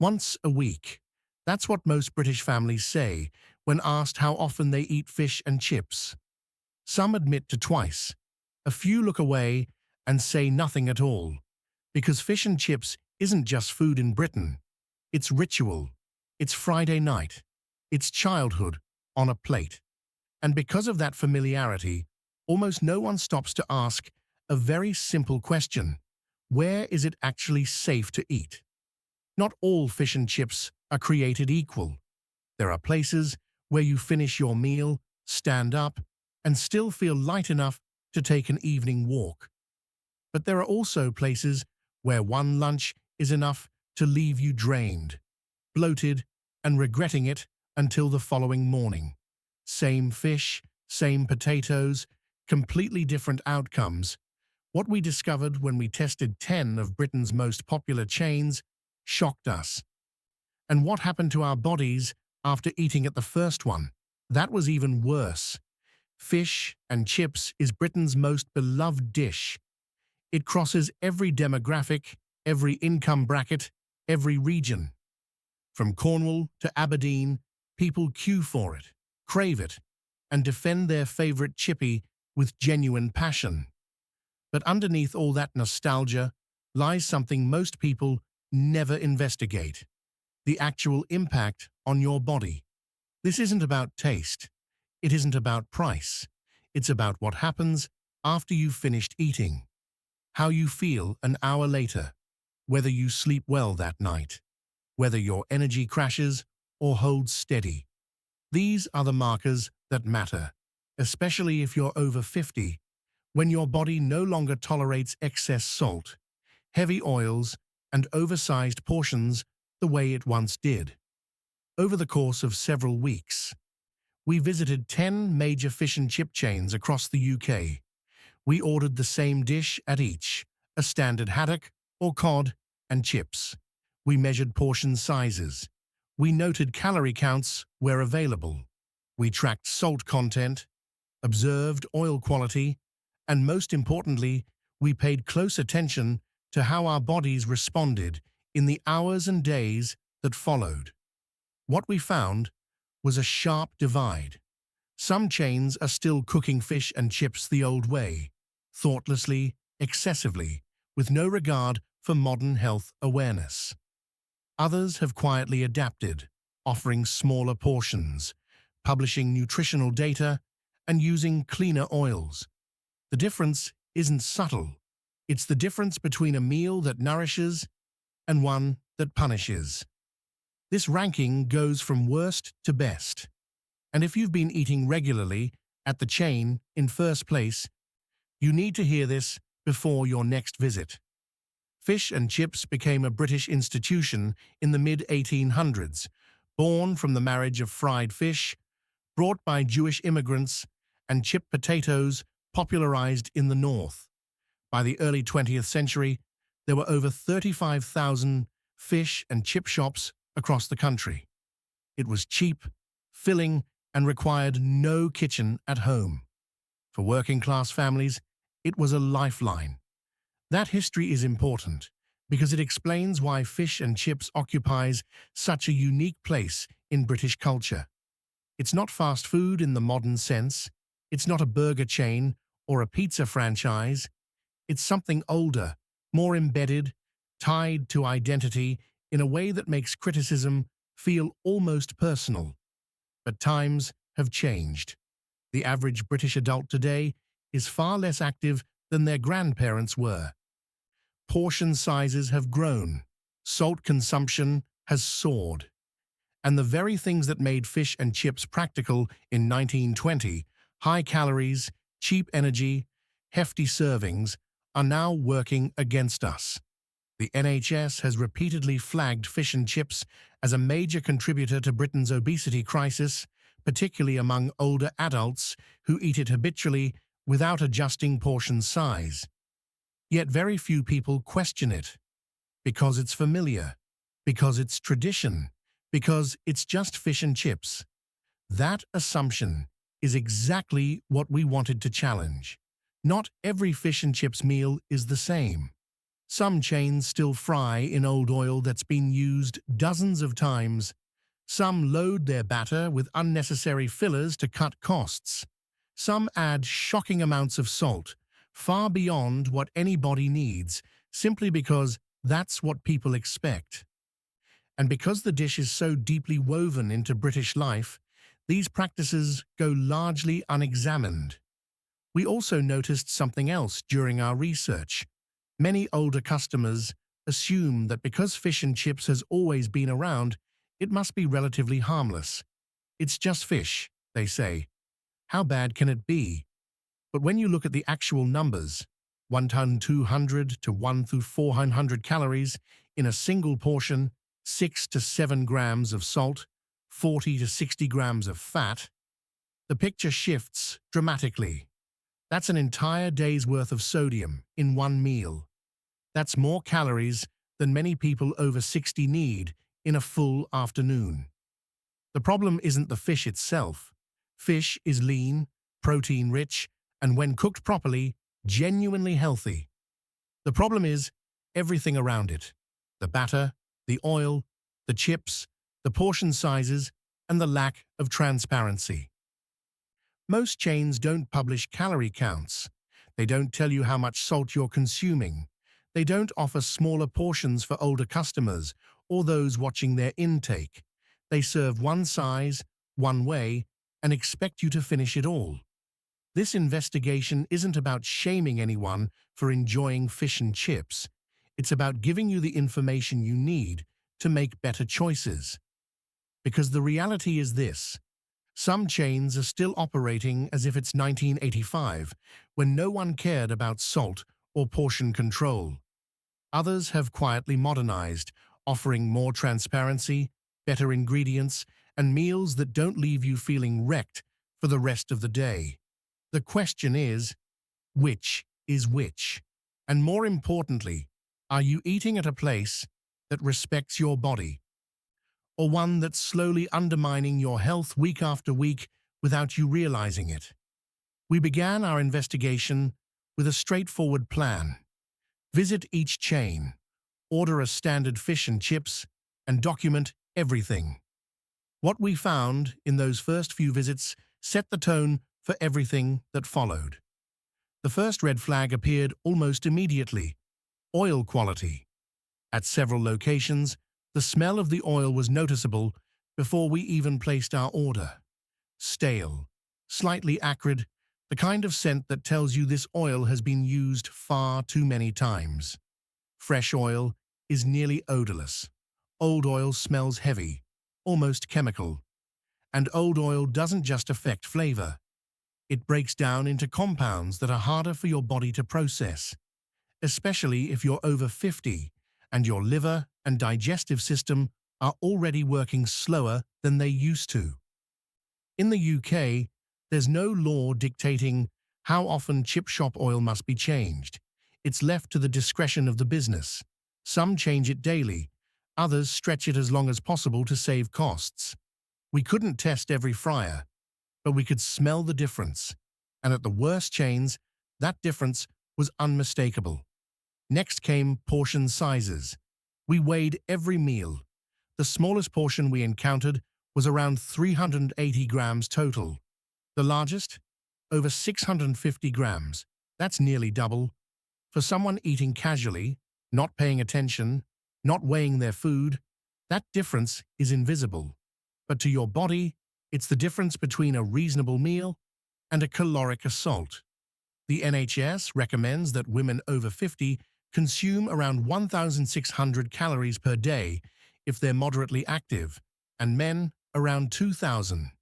Once a week. That's what most British families say when asked how often they eat fish and chips. Some admit to twice. A few look away and say nothing at all. Because fish and chips isn't just food in Britain. It's ritual. It's Friday night. It's childhood on a plate. And because of that familiarity, almost no one stops to ask a very simple question. Where is it actually safe to eat? Not all fish and chips are created equal. There are places where you finish your meal, stand up, and still feel light enough to take an evening walk. But there are also places where one lunch is enough to leave you drained, bloated, and regretting it until the following morning. Same fish, same potatoes, completely different outcomes. What we discovered when we tested 10 of Britain's most popular chains shocked us. And what happened to our bodies after eating at the first one? That was even worse. Fish and chips is Britain's most beloved dish. It crosses every demographic, every income bracket, every region. From Cornwall to Aberdeen, people queue for it, crave it, and defend their favorite chippy with genuine passion. But underneath all that nostalgia lies something most people never investigate: the actual impact on your body. This isn't about taste. It isn't about price. It's about what happens after you've finished eating. How you feel an hour later, whether you sleep well that night, whether your energy crashes or holds steady. These are the markers that matter, especially if you're over 50, when your body no longer tolerates excess salt, heavy oils, and oversized portions the way it once did. Over the course of several weeks, we visited 10 major fish and chip chains across the UK. We ordered the same dish at each, a standard haddock or cod and chips. We measured portion sizes. We noted calorie counts where available. We tracked salt content, observed oil quality, and most importantly, we paid close attention to how our bodies responded in the hours and days that followed. What we found was a sharp divide. Some chains are still cooking fish and chips the old way, thoughtlessly, excessively, with no regard for modern health awareness. Others have quietly adapted, offering smaller portions, publishing nutritional data, and using cleaner oils. The difference isn't subtle. It's the difference between a meal that nourishes and one that punishes. This ranking goes from worst to best. And if you've been eating regularly at the chain in first place, you need to hear this before your next visit. Fish and chips became a British institution in the mid-1800s, born from the marriage of fried fish, brought by Jewish immigrants, and chipped potatoes popularized in the North. By the early 20th century, there were over 35,000 fish and chip shops across the country. It was cheap, filling, and required no kitchen at home. For working-class families, it was a lifeline. That history is important because it explains why fish and chips occupies such a unique place in British culture. It's not fast food in the modern sense. It's not a burger chain or a pizza franchise. It's something older, more embedded, tied to identity in a way that makes criticism feel almost personal. But times have changed. The average British adult today is far less active than their grandparents were. Portion sizes have grown. Salt consumption has soared. And the very things that made fish and chips practical in 1920, high calories, cheap energy, hefty servings, are now working against us. The NHS has repeatedly flagged fish and chips as a major contributor to Britain's obesity crisis, particularly among older adults who eat it habitually without adjusting portion size. Yet very few people question it, because it's familiar, because it's tradition, because it's just fish and chips. That assumption is exactly what we wanted to challenge. Not every fish and chips meal is the same. Some chains still fry in old oil that's been used dozens of times. Some load their batter with unnecessary fillers to cut costs. Some add shocking amounts of salt, far beyond what anybody needs, simply because that's what people expect. And because the dish is so deeply woven into British life, these practices go largely unexamined. We also noticed something else during our research. Many older customers assume that because fish and chips has always been around, it must be relatively harmless. It's just fish, they say. How bad can it be? But when you look at the actual numbers, 1,200 to 1,400 calories in a single portion, 6 to 7 grams of salt, 40 to 60 grams of fat, the picture shifts dramatically. That's an entire day's worth of sodium in one meal. That's more calories than many people over 60 need in a full afternoon. The problem isn't the fish itself. Fish is lean, protein-rich, and when cooked properly, genuinely healthy. The problem is everything around it. The batter, the oil, the chips, the portion sizes, and the lack of transparency. Most chains don't publish calorie counts. They don't tell you how much salt you're consuming. They don't offer smaller portions for older customers or those watching their intake. They serve one size, one way, and expect you to finish it all. This investigation isn't about shaming anyone for enjoying fish and chips. It's about giving you the information you need to make better choices. Because the reality is this: some chains are still operating as if it's 1985, when no one cared about salt or portion control. Others have quietly modernized, offering more transparency, better ingredients, and meals that don't leave you feeling wrecked for the rest of the day. The question is, which is which? And more importantly, are you eating at a place that respects your body, or one that's slowly undermining your health week after week without you realizing it? We began our investigation with a straightforward plan. Visit each chain, order a standard fish and chips, and document everything. What we found in those first few visits set the tone for everything that followed. The first red flag appeared almost immediately: oil quality. At several locations, the smell of the oil was noticeable before we even placed our order. Stale, slightly acrid, the kind of scent that tells you this oil has been used far too many times. Fresh oil is nearly odorless. Old oil smells heavy, almost chemical. And old oil doesn't just affect flavor. It breaks down into compounds that are harder for your body to process, especially if you're over 50 and your liver and digestive system are already working slower than they used to. In the UK, there's no law dictating how often chip shop oil must be changed. It's left to the discretion of the business. Some change it daily, others stretch it as long as possible to save costs. We couldn't test every fryer, but we could smell the difference. And at the worst chains, that difference was unmistakable. Next came portion sizes. We weighed every meal. The smallest portion we encountered was around 380 grams total. The largest? Over 650 grams. That's nearly double. For someone eating casually, not paying attention, not weighing their food, that difference is invisible. But to your body, it's the difference between a reasonable meal and a caloric assault. The NHS recommends that women over 50 consume around 1,600 calories per day if they're moderately active, and men around 2,000.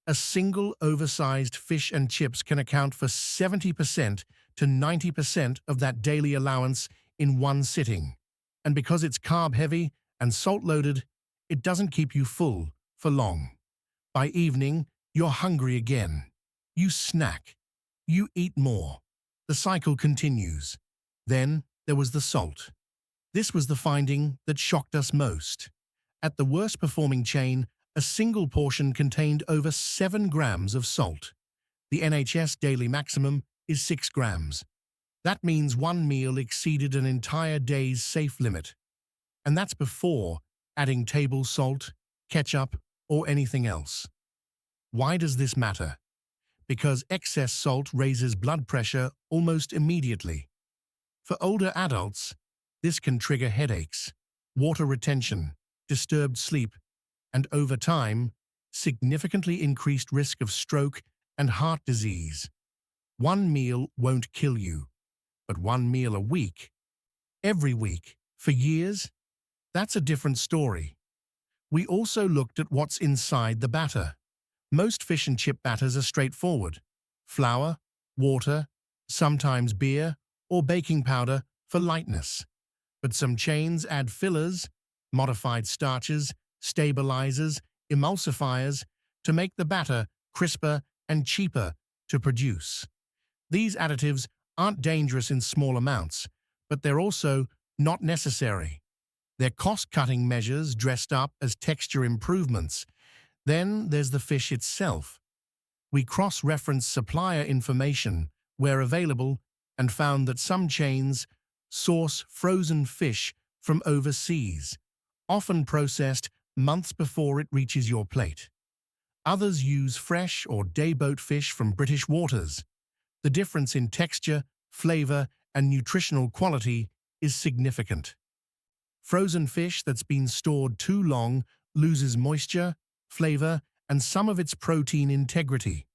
A single oversized fish and chips can account for 70% to 90% of that daily allowance in one sitting. And because it's carb-heavy and salt-loaded, it doesn't keep you full for long. By evening, you're hungry again. You snack. You eat more. The cycle continues. Then there was the salt. This was the finding that shocked us most. At the worst-performing chain, a single portion contained over 7 grams of salt. The NHS daily maximum is 6 grams. That means one meal exceeded an entire day's safe limit, and that's before adding table salt, ketchup, or anything else. Why does this matter? Because excess salt raises blood pressure almost immediately. For older adults, this can trigger headaches, water retention, disturbed sleep, and over time, significantly increased risk of stroke and heart disease. One meal won't kill you, but one meal a week, every week, for years, that's a different story. We also looked at what's inside the batter. Most fish and chip batters are straightforward: flour, water, sometimes beer, or baking powder for lightness. But some chains add fillers, modified starches, stabilizers, emulsifiers to make the batter crisper and cheaper to produce. These additives aren't dangerous in small amounts, but they're also not necessary. They're cost-cutting measures dressed up as texture improvements. Then there's the fish itself. We cross-referenced supplier information where available and found that some chains source frozen fish from overseas, often processed months before it reaches your plate. Others use fresh or dayboat fish from British waters. The difference in texture, flavor, and nutritional quality is significant. Frozen fish that's been stored too long loses moisture, flavor, and some of its protein integrity.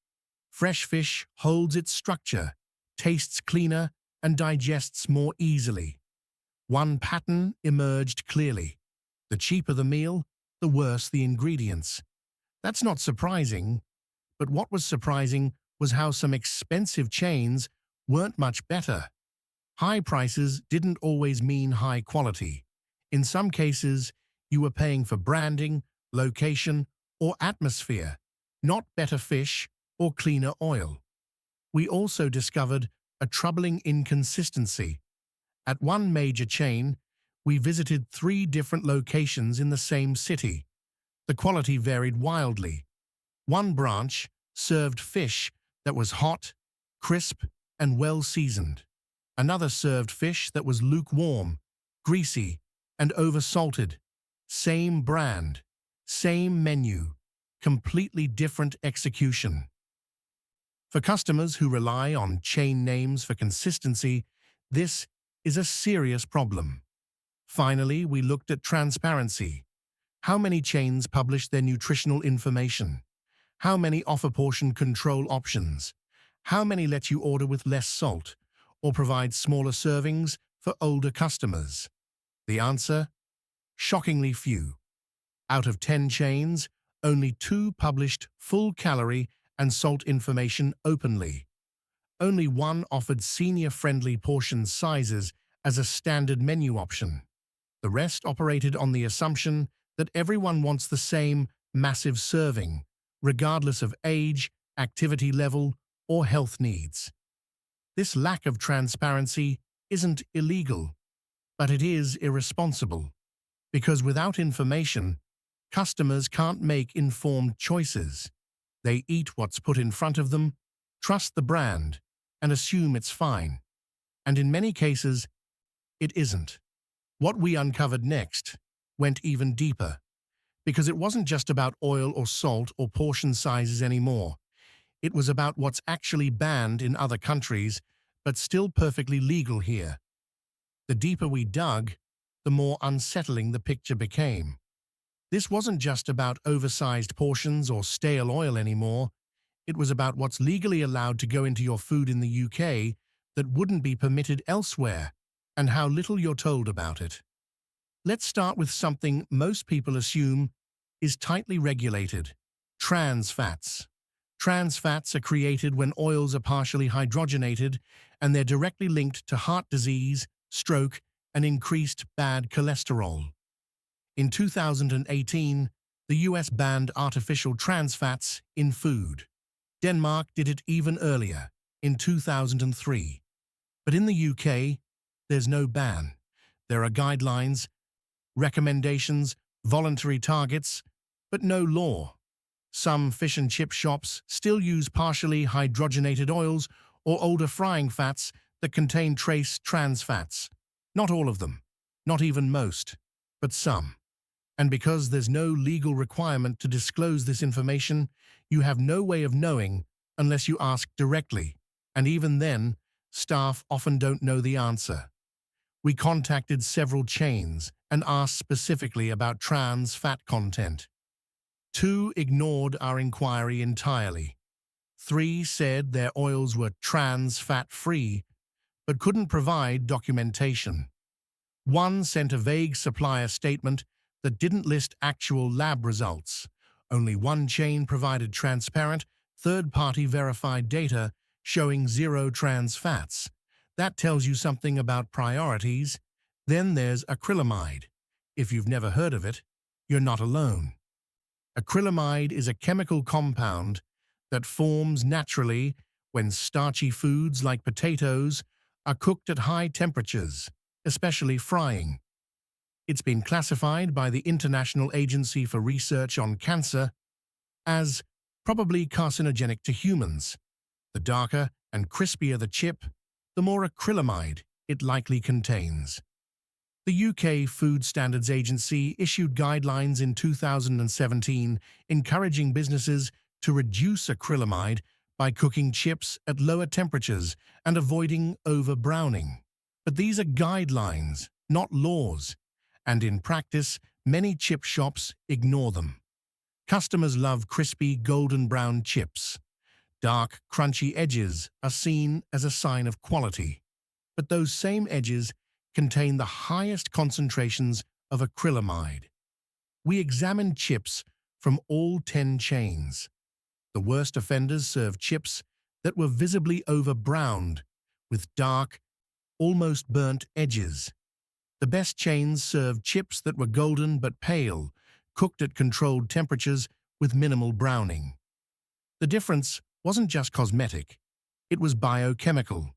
Fresh fish holds its structure, tastes cleaner, and digests more easily. One pattern emerged clearly: the cheaper the meal, the worse the ingredients. That's not surprising, but what was surprising was how some expensive chains weren't much better. High prices didn't always mean high quality. In some cases, you were paying for branding, location, or atmosphere, not better fish or cleaner oil. We also discovered a troubling inconsistency. At one major chain, we visited 3 different locations in the same city. The quality varied wildly. One branch served fish that was hot, crisp, and well-seasoned. Another served fish that was lukewarm, greasy, and oversalted. Same brand, same menu, completely different execution. For customers who rely on chain names for consistency, this is a serious problem. Finally, we looked at transparency. How many chains publish their nutritional information? How many offer portion control options? How many let you order with less salt or provide smaller servings for older customers? The answer? Shockingly few. Out of 10 chains, only 2 published full calorie and salt information openly. Only 1 offered senior-friendly portion sizes as a standard menu option. The rest operated on the assumption that everyone wants the same massive serving, regardless of age, activity level, or health needs. This lack of transparency isn't illegal, but it is irresponsible, because without information, customers can't make informed choices. They eat what's put in front of them, trust the brand, and assume it's fine. And in many cases, it isn't. What we uncovered next went even deeper, because it wasn't just about oil or salt or portion sizes anymore. It was about what's actually banned in other countries, but still perfectly legal here. The deeper we dug, the more unsettling the picture became. This wasn't just about oversized portions or stale oil anymore. It was about what's legally allowed to go into your food in the UK that wouldn't be permitted elsewhere, and how little you're told about it. Let's start with something most people assume is tightly regulated: trans fats. Trans fats are created when oils are partially hydrogenated, and they're directly linked to heart disease, stroke, and increased bad cholesterol. In 2018, the US banned artificial trans fats in food. Denmark did it even earlier, in 2003. But in the UK, there's no ban. There are guidelines, recommendations, voluntary targets, but no law. Some fish and chip shops still use partially hydrogenated oils or older frying fats that contain trace trans fats. Not all of them, not even most, but some. And because there's no legal requirement to disclose this information, you have no way of knowing unless you ask directly. And even then, staff often don't know the answer. We contacted several chains and asked specifically about trans fat content. 2 ignored our inquiry entirely. 3 said their oils were trans fat-free, but couldn't provide documentation. 1 sent a vague supplier statement that didn't list actual lab results. Only 1 chain provided transparent, third-party verified data showing 0 trans fats. That tells you something about priorities. Then there's acrylamide. If you've never heard of it, you're not alone. Acrylamide is a chemical compound that forms naturally when starchy foods like potatoes are cooked at high temperatures, especially frying. It's been classified by the International Agency for Research on Cancer as probably carcinogenic to humans. The darker and crispier the chip, the more acrylamide it likely contains. The UK Food Standards Agency issued guidelines in 2017 encouraging businesses to reduce acrylamide by cooking chips at lower temperatures and avoiding over-browning. But these are guidelines, not laws, and in practice, many chip shops ignore them. Customers love crispy, golden brown chips. Dark, crunchy edges are seen as a sign of quality, but those same edges contain the highest concentrations of acrylamide. We examined chips from all 10 chains. The worst offenders served chips that were visibly over-browned, with dark, almost burnt edges. The best chains served chips that were golden but pale, cooked at controlled temperatures with minimal browning. The difference wasn't just cosmetic, it was biochemical.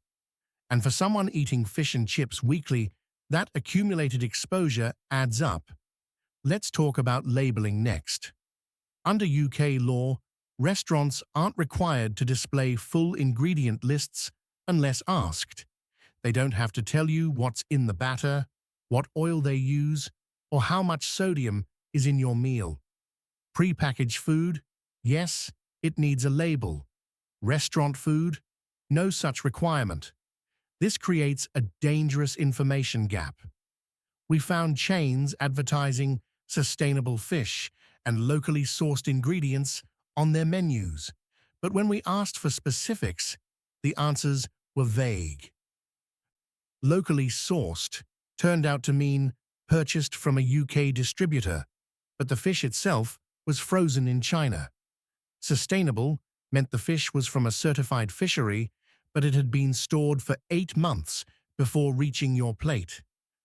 And for someone eating fish and chips weekly, that accumulated exposure adds up. Let's talk about labeling next. Under UK law, restaurants aren't required to display full ingredient lists unless asked. They don't have to tell you what's in the batter, what oil they use, or how much sodium is in your meal. Pre-packaged food, yes, it needs a label. Restaurant food, no such requirement. This creates a dangerous information gap. We found chains advertising sustainable fish and locally sourced ingredients on their menus, but when we asked for specifics, the answers were vague. Locally sourced turned out to mean purchased from a UK distributor, but the fish itself was frozen in China. Sustainable meant the fish was from a certified fishery, but it had been stored for 8 months before reaching your plate.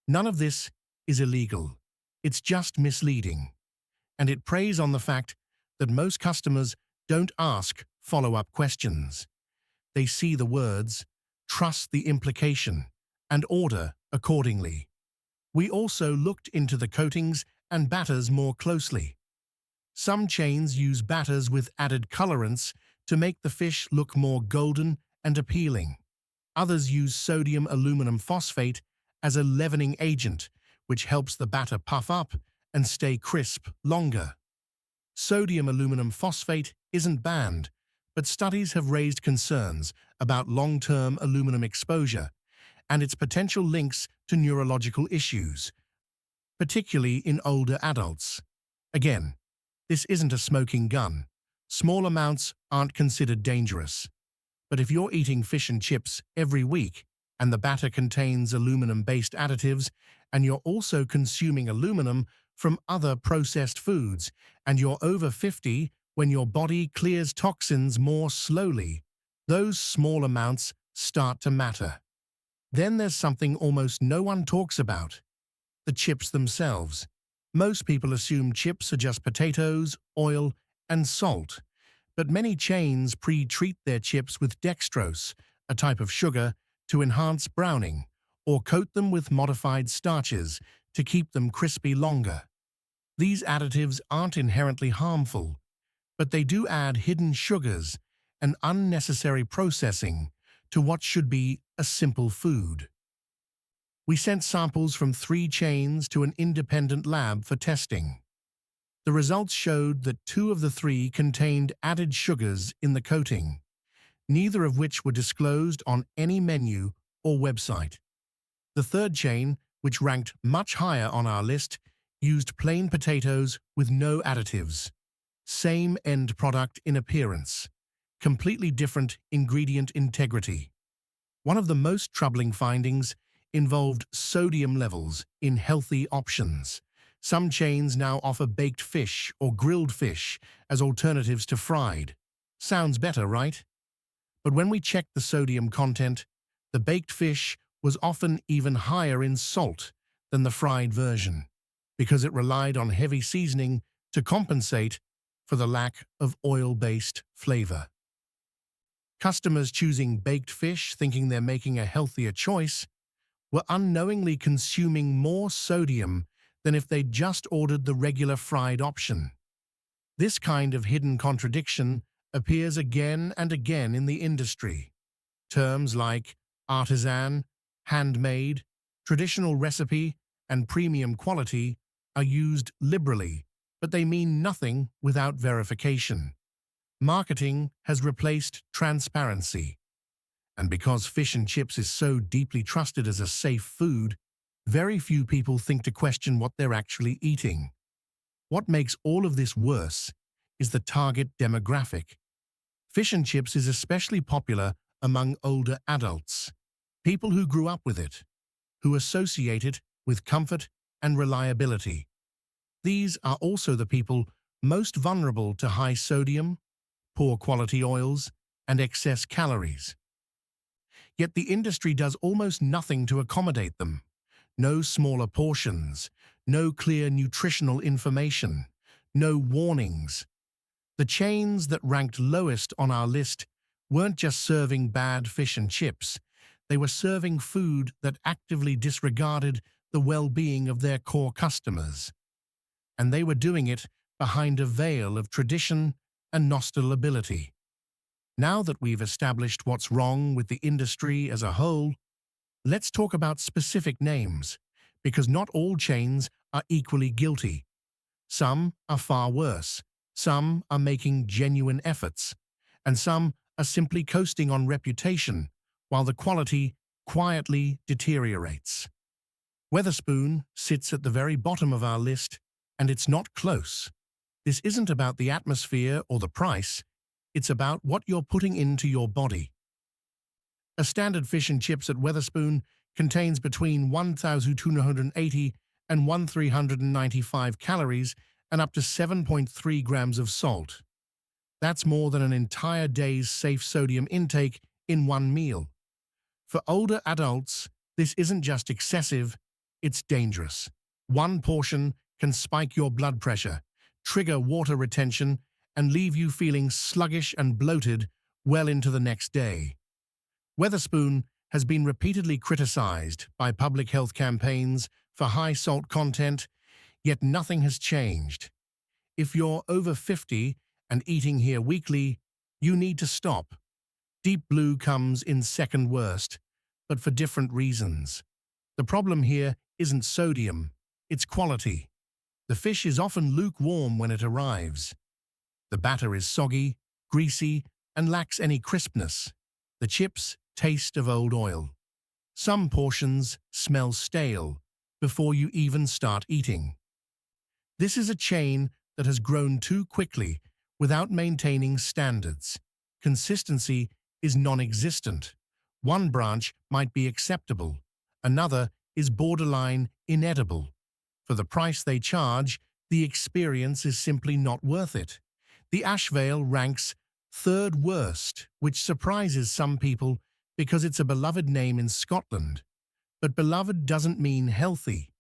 None of this is illegal. It's just misleading. And it preys on the fact that most customers don't ask follow-up questions. They see the words, trust the implication, and order accordingly. We also looked into the coatings and batters more closely. Some chains use batters with added colorants to make the fish look more golden and appealing. Others use sodium aluminum phosphate as a leavening agent, which helps the batter puff up and stay crisp longer. Sodium aluminum phosphate isn't banned, but studies have raised concerns about long-term aluminum exposure and its potential links to neurological issues, particularly in older adults. Again, this isn't a smoking gun. Small amounts aren't considered dangerous. But if you're eating fish and chips every week and the batter contains aluminum-based additives and you're also consuming aluminum from other processed foods and you're over 50 when your body clears toxins more slowly, those small amounts start to matter. Then there's something almost no one talks about: the chips themselves. Most people assume chips are just potatoes, oil, and salt, but many chains pre-treat their chips with dextrose, a type of sugar, to enhance browning, or coat them with modified starches to keep them crispy longer. These additives aren't inherently harmful, but they do add hidden sugars and unnecessary processing to what should be a simple food. We sent samples from 3 chains to an independent lab for testing. The results showed that 2 of the 3 contained added sugars in the coating, neither of which were disclosed on any menu or website. The third chain, which ranked much higher on our list, used plain potatoes with no additives. Same end product in appearance, completely different ingredient integrity. One of the most troubling findings involved sodium levels in healthy options. Some chains now offer baked fish or grilled fish as alternatives to fried. Sounds better, right? But when we checked the sodium content, the baked fish was often even higher in salt than the fried version, because it relied on heavy seasoning to compensate for the lack of oil-based flavor. Customers choosing baked fish thinking they're making a healthier choice were unknowingly consuming more sodium than if they'd just ordered the regular fried option. This kind of hidden contradiction appears again and again in the industry. Terms like artisan, handmade, traditional recipe, and premium quality are used liberally, but they mean nothing without verification. Marketing has replaced transparency. And because fish and chips is so deeply trusted as a safe food, very few people think to question what they're actually eating. What makes all of this worse is the target demographic. Fish and chips is especially popular among older adults, people who grew up with it, who associate it with comfort and reliability. These are also the people most vulnerable to high sodium, poor quality oils, and excess calories. Yet the industry does almost nothing to accommodate them. No smaller portions, no clear nutritional information, no warnings. The chains that ranked lowest on our list weren't just serving bad fish and chips, they were serving food that actively disregarded the well-being of their core customers. And they were doing it behind a veil of tradition and nostalgiability. Now that we've established what's wrong with the industry as a whole, let's talk about specific names, because not all chains are equally guilty. Some are far worse, some are making genuine efforts, and some are simply coasting on reputation, while the quality quietly deteriorates. Wetherspoon sits at the very bottom of our list, and it's not close. This isn't about the atmosphere or the price, it's about what you're putting into your body. A standard fish and chips at Wetherspoon contains between 1,280 and 1,395 calories and up to 7.3 grams of salt. That's more than an entire day's safe sodium intake in one meal. For older adults, this isn't just excessive, it's dangerous. One portion can spike your blood pressure, trigger water retention, and leave you feeling sluggish and bloated well into the next day. Wetherspoon has been repeatedly criticized by public health campaigns for high salt content, yet nothing has changed. If you're over 50 and eating here weekly, you need to stop. Deep Blue comes in second worst, but for different reasons. The problem here isn't sodium, it's quality. The fish is often lukewarm when it arrives. The batter is soggy, greasy, and lacks any crispness. The chips taste of old oil. Some portions smell stale before you even start eating. This is a chain that has grown too quickly without maintaining standards. Consistency is non-existent. One branch might be acceptable, another is borderline inedible. For the price they charge, the experience is simply not worth it. The Ashvale ranks third worst, which surprises some people because it's a beloved name in Scotland. But beloved doesn't mean healthy.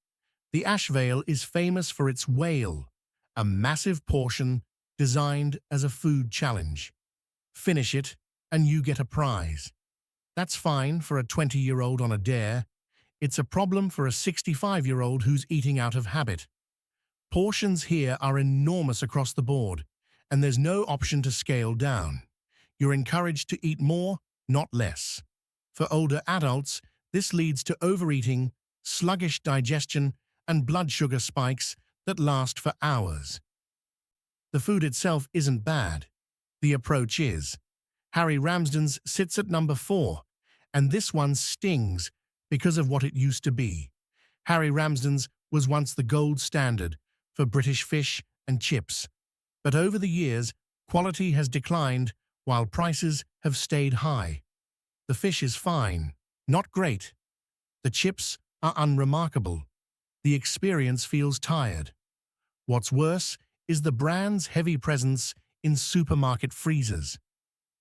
The Ashvale is famous for its whale, a massive portion designed as a food challenge. Finish it, and you get a prize. That's fine for a 20-year-old on a dare. It's a problem for a 65-year-old who's eating out of habit. Portions here are enormous across the board, and there's no option to scale down. You're encouraged to eat more, not less. For older adults, this leads to overeating, sluggish digestion, and blood sugar spikes that last for hours. The food itself isn't bad. The approach is. Harry Ramsden's sits at number 4, and this one stings because of what it used to be. Harry Ramsden's was once the gold standard for British fish and chips, but over the years, quality has declined while prices have stayed high. The fish is fine, not great. The chips are unremarkable. The experience feels tired. What's worse is the brand's heavy presence in supermarket freezers.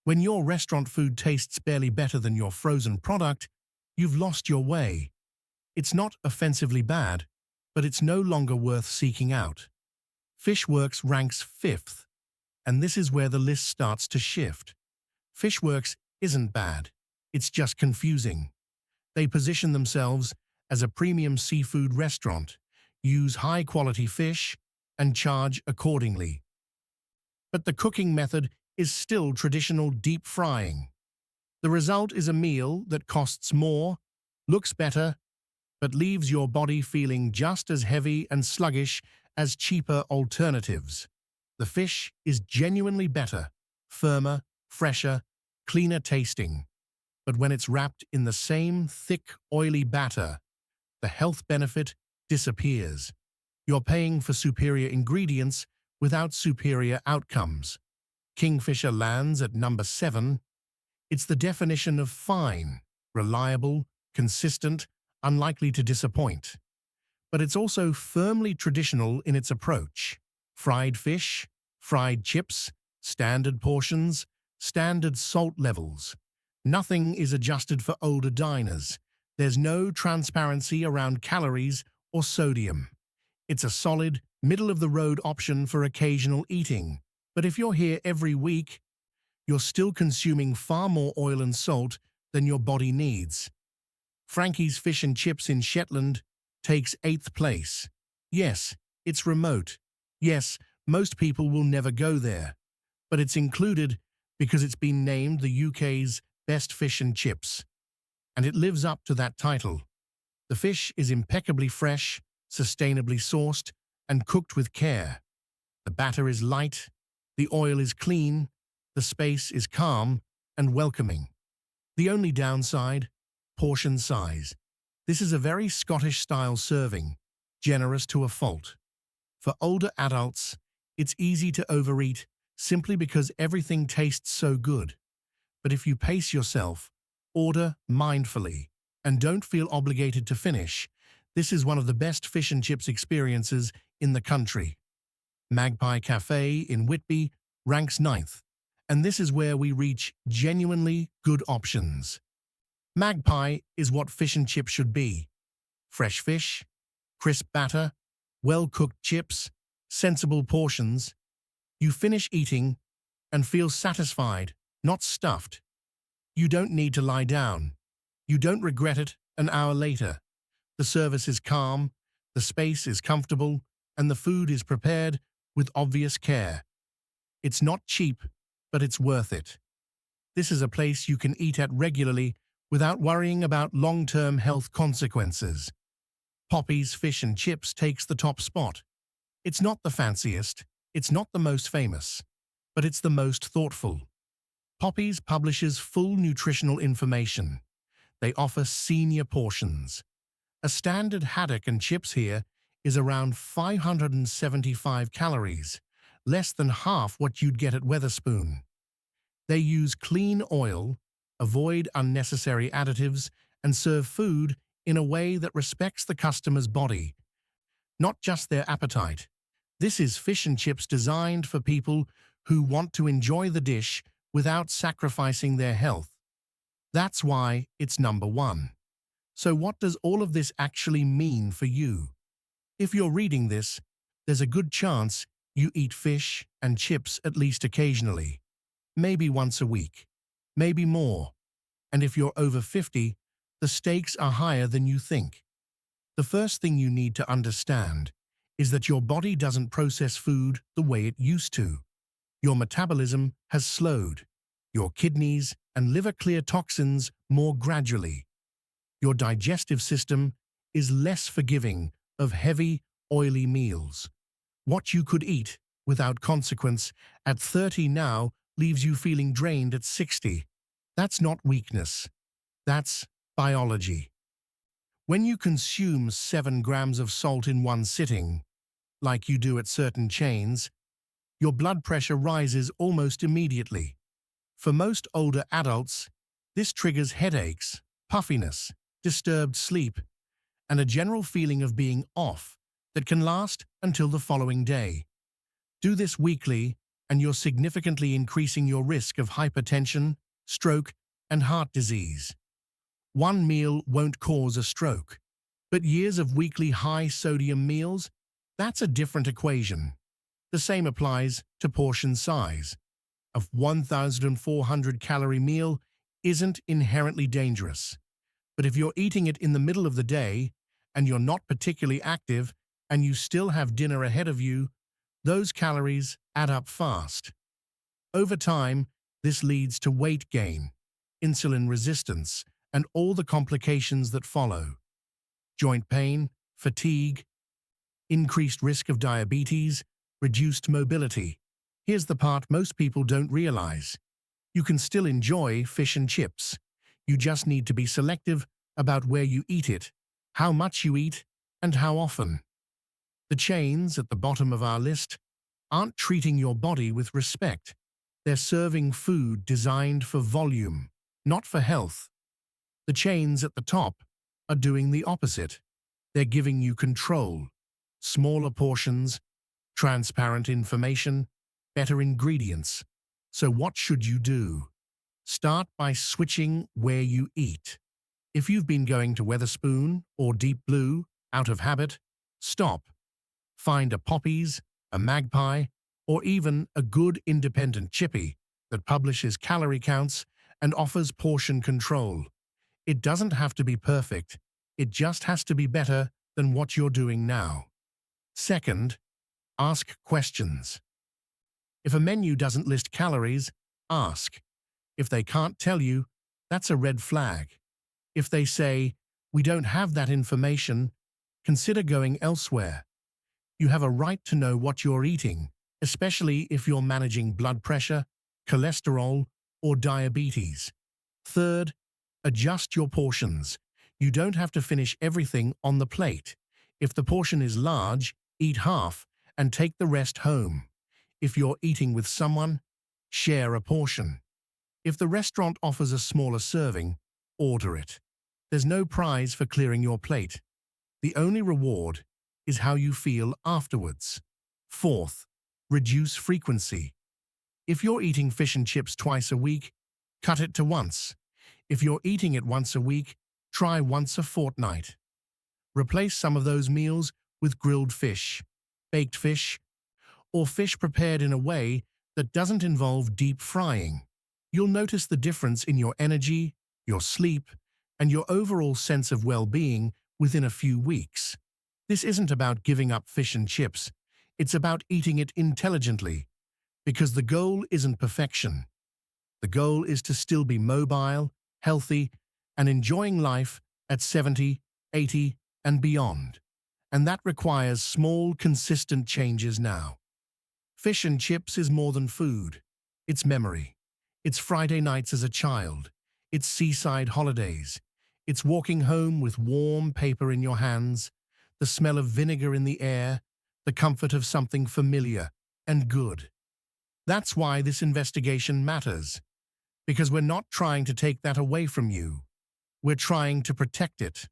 When your restaurant food tastes barely better than your frozen product, you've lost your way. It's not offensively bad, but it's no longer worth seeking out. Fishworks ranks 5th, and this is where the list starts to shift. Fishworks isn't bad, it's just confusing. They position themselves as a premium seafood restaurant, use high-quality fish, and charge accordingly. But the cooking method is still traditional deep frying. The result is a meal that costs more, looks better, but leaves your body feeling just as heavy and sluggish as cheaper alternatives. The fish is genuinely better, firmer, fresher, cleaner tasting. But when it's wrapped in the same thick, oily batter, the health benefit disappears. You're paying for superior ingredients without superior outcomes. Kingfisher lands at number 7. It's the definition of fine, reliable, consistent, unlikely to disappoint. But it's also firmly traditional in its approach. Fried fish, fried chips, standard portions, standard salt levels. Nothing is adjusted for older diners. There's no transparency around calories or sodium. It's a solid, middle-of-the-road option for occasional eating. But if you're here every week, you're still consuming far more oil and salt than your body needs. Frankie's Fish and Chips in Shetland takes 8th place. Yes, it's remote. Yes, most people will never go there. But it's included because it's been named the UK's best fish and chips. And it lives up to that title. The fish is impeccably fresh, sustainably sourced, and cooked with care. The batter is light, the oil is clean, the space is calm and welcoming. The only downside? Portion size. This is a very Scottish-style serving, generous to a fault. For older adults, it's easy to overeat simply because everything tastes so good. But if you pace yourself, order mindfully, and don't feel obligated to finish, this is one of the best fish and chips experiences in the country. Magpie Cafe in Whitby ranks 9th, and this is where we reach genuinely good options. Magpie is what fish and chips should be. Fresh fish, crisp batter, well-cooked chips, sensible portions. You finish eating and feel satisfied, not stuffed. You don't need to lie down. You don't regret it an hour later. The service is calm, the space is comfortable, and the food is prepared with obvious care. It's not cheap, but it's worth it. This is a place you can eat at regularly without worrying about long-term health consequences. Poppy's Fish and Chips takes the top spot. It's not the fanciest, it's not the most famous, but it's the most thoughtful. Poppy's publishes full nutritional information. They offer senior portions. A standard haddock and chips here is around 575 calories, less than half what you'd get at Wetherspoon. They use clean oil, avoid unnecessary additives, and serve food in a way that respects the customer's body, not just their appetite. This is fish and chips designed for people who want to enjoy the dish without sacrificing their health. That's why it's number 1. So what does all of this actually mean for you? If you're reading this, there's a good chance you eat fish and chips at least occasionally, maybe once a week, maybe more. And if you're over 50, the stakes are higher than you think. The first thing you need to understand is that your body doesn't process food the way it used to. Your metabolism has slowed. Your kidneys and liver clear toxins more gradually. Your digestive system is less forgiving of heavy, oily meals. What you could eat without consequence at 30 now leaves you feeling drained at 60. That's not weakness. That's biology. When you consume 7 grams of salt in one sitting, like you do at certain chains, your blood pressure rises almost immediately. For most older adults, this triggers headaches, puffiness, disturbed sleep, and a general feeling of being off that can last until the following day. Do this weekly, and you're significantly increasing your risk of hypertension, stroke, and heart disease. One meal won't cause a stroke, but years of weekly high-sodium meals, that's a different equation. The same applies to portion size. A 1,400-calorie meal isn't inherently dangerous. But if you're eating it in the middle of the day, and you're not particularly active, and you still have dinner ahead of you, those calories add up fast. Over time, this leads to weight gain, insulin resistance, and all the complications that follow. Joint pain, fatigue, increased risk of diabetes, reduced mobility. Here's the part most people don't realize. You can still enjoy fish and chips. You just need to be selective about where you eat it, how much you eat, and how often. The chains at the bottom of our list aren't treating your body with respect. They're serving food designed for volume, not for health. The chains at the top are doing the opposite. They're giving you control, smaller portions, transparent information, better ingredients. So what should you do? Start by switching where you eat. If you've been going to Wetherspoon or Deep Blue out of habit, stop. Find a Poppies, a Magpie, or even a good independent chippy that publishes calorie counts and offers portion control. It doesn't have to be perfect. It just has to be better than what you're doing now. Second, ask questions. If a menu doesn't list calories, ask. If they can't tell you, that's a red flag. If they say, "We don't have that information," consider going elsewhere. You have a right to know what you're eating, especially if you're managing blood pressure, cholesterol, or diabetes. Third, adjust your portions. You don't have to finish everything on the plate. If the portion is large, eat half and take the rest home. If you're eating with someone, share a portion. If the restaurant offers a smaller serving, order it. There's no prize for clearing your plate. The only reward is how you feel afterwards. Fourth, reduce frequency. If you're eating fish and chips twice a week, cut it to once. If you're eating it once a week, try once a fortnight. Replace some of those meals with grilled fish, baked fish, or fish prepared in a way that doesn't involve deep frying. You'll notice the difference in your energy, your sleep, and your overall sense of well-being within a few weeks. This isn't about giving up fish and chips. It's about eating it intelligently, because the goal isn't perfection. The goal is to still be mobile, healthy, and enjoying life at 70, 80, and beyond. And that requires small, consistent changes now. Fish and chips is more than food. It's memory. It's Friday nights as a child. It's seaside holidays. It's walking home with warm paper in your hands, the smell of vinegar in the air, the comfort of something familiar and good. That's why this investigation matters, because we're not trying to take that away from you. We're trying to protect it.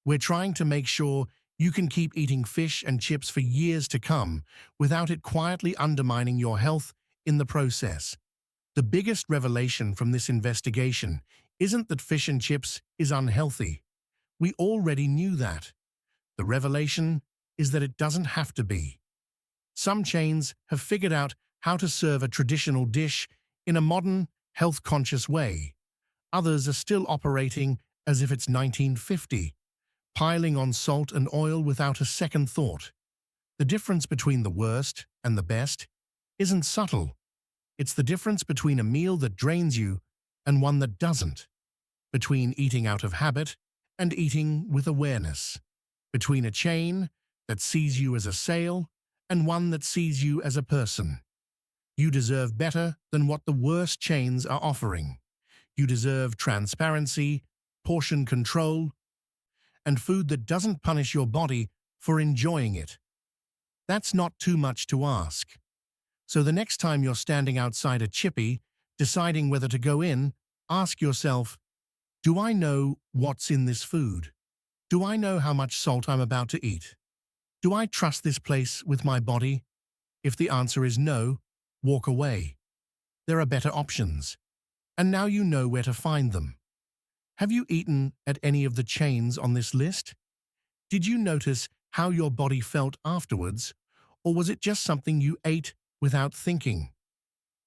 We're trying to make sure you can keep eating fish and chips for years to come without it quietly undermining your health in the process. The biggest revelation from this investigation isn't that fish and chips is unhealthy. We already knew that. The revelation is that it doesn't have to be. Some chains have figured out how to serve a traditional dish in a modern, health-conscious way. Others are still operating as if it's 1950, piling on salt and oil without a second thought. The difference between the worst and the best isn't subtle. It's the difference between a meal that drains you and one that doesn't, between eating out of habit and eating with awareness, between a chain that sees you as a sale and one that sees you as a person. You deserve better than what the worst chains are offering. You deserve transparency, portion control, and food that doesn't punish your body for enjoying it. That's not too much to ask. So the next time you're standing outside a chippy, deciding whether to go in, ask yourself, do I know what's in this food? Do I know how much salt I'm about to eat? Do I trust this place with my body? If the answer is no, walk away. There are better options. And now you know where to find them. Have you eaten at any of the chains on this list? Did you notice how your body felt afterwards, or was it just something you ate without thinking?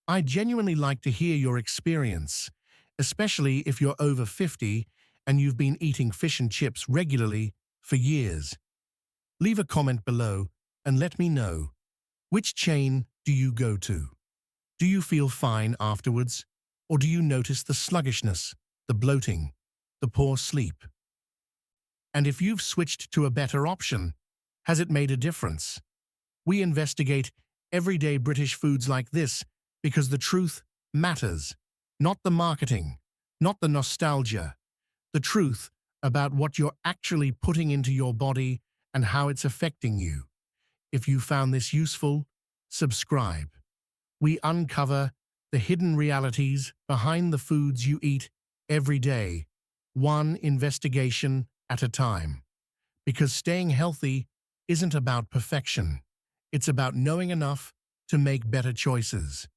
I genuinely like to hear your experience, especially if you're over 50 and you've been eating fish and chips regularly for years. Leave a comment below and let me know. Which chain do you go to? Do you feel fine afterwards, or do you notice the sluggishness, the bloating, the poor sleep? And if you've switched to a better option, has it made a difference? We investigate everyday British foods like this because the truth matters, not the marketing, not the nostalgia, the truth about what you're actually putting into your body and how it's affecting you. If you found this useful, subscribe. We uncover the hidden realities behind the foods you eat every day, one investigation at a time. Because staying healthy isn't about perfection. It's about knowing enough to make better choices.